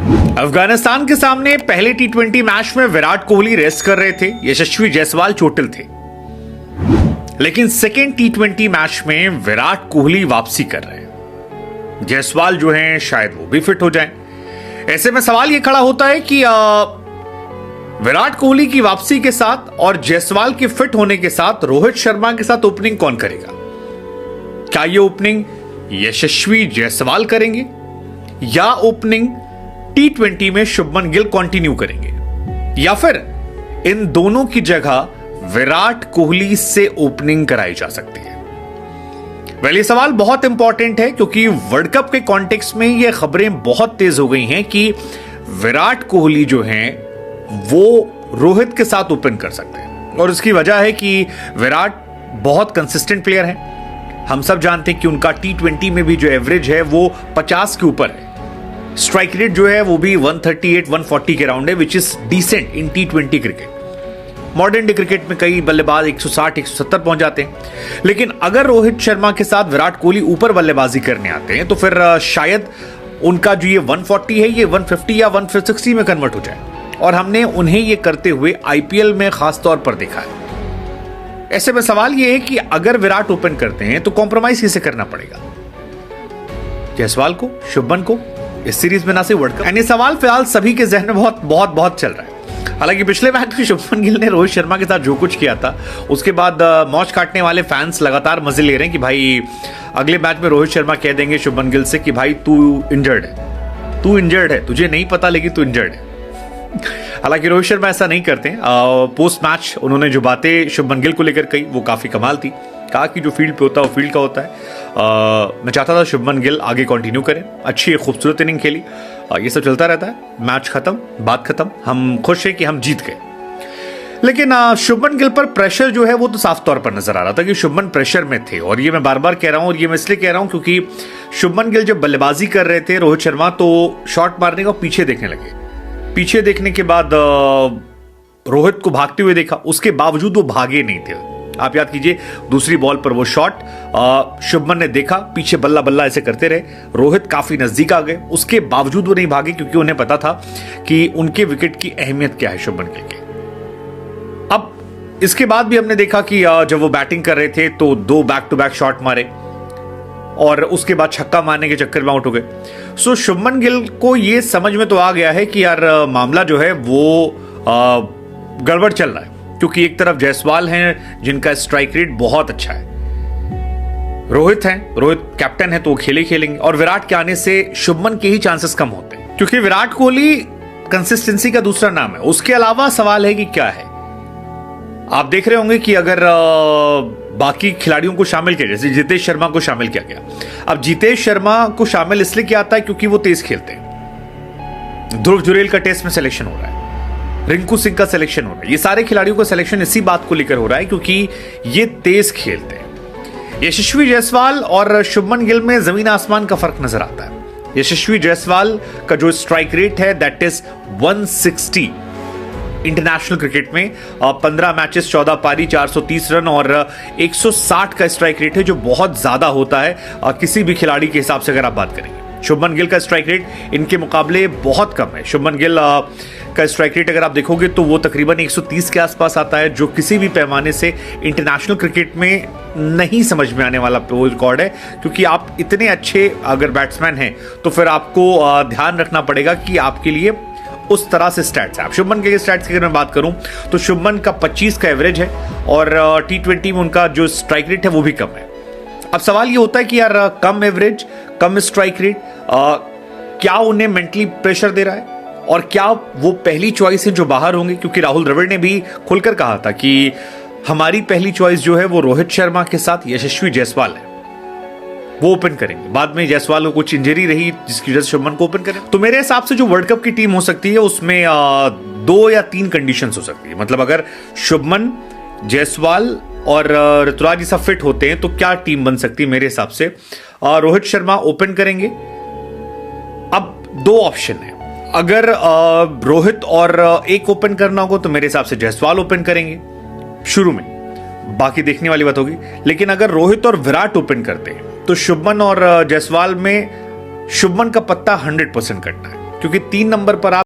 अफगानिस्तान के सामने पहले टी20 मैच में विराट कोहली रेस्ट कर रहे थे, यशस्वी जायसवाल चोटिल थे। लेकिन सेकेंड टी20 मैच में विराट कोहली वापसी कर रहे हैं। जायसवाल जो हैं शायद वो भी फिट हो जाएं। ऐसे में सवाल ये खड़ा होता है कि विराट कोहली की वापसी के साथ और जायसवाल के फिट होने के साथ रोहित शर्मा के साथ ओपनिंग कौन करेगा? क्या ये ओपनिंग यशस्वी जायसवाल करेंगे या ओपनिंग टी20 में शुभमन गिल कंटिन्यू करेंगे, या फिर इन दोनों की जगह विराट कोहली से ओपनिंग कराई जा सकती है? ये सवाल बहुत इंपॉर्टेंट है क्योंकि वर्ल्ड कप के कॉन्टेक्स्ट में ये खबरें बहुत तेज हो गई हैं कि विराट कोहली जो हैं वो रोहित के साथ ओपन कर सकते हैं। और उसकी वजह है कि विराट बहुत कंसिस्टेंट प्लेयर हैं। हम सब जानते हैं कि उनका टी20 में भी जो एवरेज है वो 50 के ऊपर है। स्ट्राइक रेट जो है वो भी 138-140 के राउंड है, विच इज डिसेंट इन टी20 क्रिकेट। मॉडर्न डे क्रिकेट में कई बल्लेबाज 160-170 पहुंच जाते हैं। लेकिन अगर रोहित शर्मा के साथ विराट कोहली ऊपर बल्लेबाजी करने आते हैं तो फिर शायद उनका जो ये 140 है ये 150 या 160 में कन्वर्ट हो जाए। और हमने उन्हें ये करते हुए आईपीएल में खास तौर पर देखा है। ऐसे में सवाल ये है कि अगर विराट ओपन करते हैं तो कॉम्प्रोमाइज किसे करना पड़ेगा? जायसवाल को, शुभमन को, इस सीरीज में ना सिर्फ वर्ल्ड कप। ये सवाल फिलहाल सभी के जहन में बहुत चल रहा है। हालांकि पिछले मैच में शुभमन गिल ने रोहित शर्मा के साथ जो कुछ किया था उसके बाद मौज काटने वाले फैंस लगातार मजे ले रहे हैं कि भाई अगले मैच में रोहित शर्मा कह देंगे शुभमन गिल से कि भाई तू इंजर्ड है, तुझे नहीं पता लेकिन तू इंजर्ड है। हालांकि रोहित शर्मा ऐसा नहीं करते। पोस्ट मैच उन्होंने जो बातें शुभमन गिल को लेकर कही वो काफी कमाल थी। कहा कि जो फील्ड पे होता है वो फील्ड का होता है। मैं चाहता था शुभमन गिल आगे कंटिन्यू करें, अच्छी खूबसूरत इनिंग खेली। ये सब चलता रहता है, मैच खत्म, बात खत्म, हम खुश हैं कि हम जीत गए। लेकिन शुभमन गिल पर प्रेशर जो है वो तो साफ तौर पर नजर आ रहा था कि शुभमन प्रेशर में थे। और ये मैं बार बार कह रहा हूं, और ये मैं इसलिए कह रहा हूं क्योंकि शुभमन गिल जब बल्लेबाजी कर रहे थे रोहित शर्मा तो शॉट मारने का पीछे देखने लगे। पीछे देखने के बाद रोहित को भागते हुए देखा, उसके बावजूद वो भागे नहीं थे। आप याद कीजिए दूसरी बॉल पर वो शॉट शुभमन ने देखा, पीछे बल्ला बल्ला ऐसे करते रहे, रोहित काफी नजदीक आ गए, उसके बावजूद वो नहीं भागे क्योंकि उन्हें पता था कि उनके विकेट की अहमियत क्या है शुभमन गिल की। अब इसके बाद भी हमने देखा कि जब वो बैटिंग कर रहे थे तो 2 बैक टू बैक शॉट मारे और उसके बाद छक्का मारने के चक्कर में आउट हो गए। सो शुभमन गिल को ये समझ में तो आ गया है कि यार मामला जो है वो गड़बड़ चल रहा है, क्योंकि एक तरफ जायसवाल हैं जिनका स्ट्राइक रेट बहुत अच्छा है, रोहित कैप्टन है तो वो खेलेंगे, और विराट के आने से शुभमन के ही चांसेस कम होते हैं क्योंकि विराट कोहली कंसिस्टेंसी का दूसरा नाम है। उसके अलावा सवाल है कि क्या है। आप देख रहे होंगे कि अगर बाकी खिलाड़ियों को शामिल किया, जैसे जितेश शर्मा को शामिल किया गया। अब जितेश शर्मा को शामिल इसलिए किया जाता है क्योंकि वो तेज खेलते हैं। ध्रुव जुरेल का टेस्ट में सिलेक्शन हो रहा है, रिंकू सिंह का सिलेक्शन हो रहा है। ये सारे खिलाड़ियों का सिलेक्शन इसी बात को लेकर हो रहा है क्योंकि ये तेज खेलते हैं। यशस्वी जायसवाल और शुभमन गिल में जमीन आसमान का फर्क नजर आता है। यशस्वी जायसवाल का जो स्ट्राइक रेट है दैट इज 160 इंटरनेशनल क्रिकेट में। 15 मैचेस, 14 पारी, 430 रन और 160 का स्ट्राइक रेट है, जो बहुत ज्यादा होता है किसी भी खिलाड़ी के हिसाब से अगर आप बात करेंगे। शुभमन गिल का स्ट्राइक रेट इनके मुकाबले बहुत कम है। शुभमन गिल का स्ट्राइक रेट अगर आप देखोगे तो वो तकरीबन 130 के आसपास आता है, जो किसी भी पैमाने से इंटरनेशनल क्रिकेट में नहीं समझ में आने वाला रिकॉर्ड है। क्योंकि आप इतने अच्छे अगर बैट्समैन हैं तो फिर आपको ध्यान रखना पड़ेगा कि आपके लिए उस तरह से स्टैट्स है। आप शुभमन के स्टैट्स की अगर मैं बात करूं तो शुभमन का 25 का एवरेज है और टी20 में उनका जो स्ट्राइक रेट है वो भी कम है। अब सवाल ये होता है कि यार कम एवरेज, कम स्ट्राइक रेट, क्या उन्हें मेंटली प्रेशर दे रहा है और क्या वो पहली चॉइस है जो बाहर होंगे? क्योंकि राहुल द्रविड़ ने भी खुलकर कहा था कि हमारी पहली चॉइस जो है वो रोहित शर्मा के साथ यशस्वी जायसवाल है, वो ओपन करेंगे। बाद में जायसवाल को कुछ इंजरी रही जिसकी वजह से शुभमन को ओपन करें। तो मेरे हिसाब से जो वर्ल्ड कप की टीम हो सकती है उसमें 2 या 3 कंडीशंस हो सकती है। मतलब अगर शुभमन, जायसवाल और ऋतुराज जैसा फिट होते हैं तो क्या टीम बन सकती है? मेरे हिसाब से रोहित शर्मा ओपन करेंगे। अब 2 ऑप्शन है, अगर रोहित और एक ओपन करना होगा तो मेरे हिसाब से जायसवाल ओपन करेंगे शुरू में, बाकी देखने वाली बात होगी। लेकिन अगर रोहित और विराट ओपन करते हैं तो शुभमन और जायसवाल में शुभमन का पत्ता 100% कटना है। क्योंकि 3 नंबर पर आप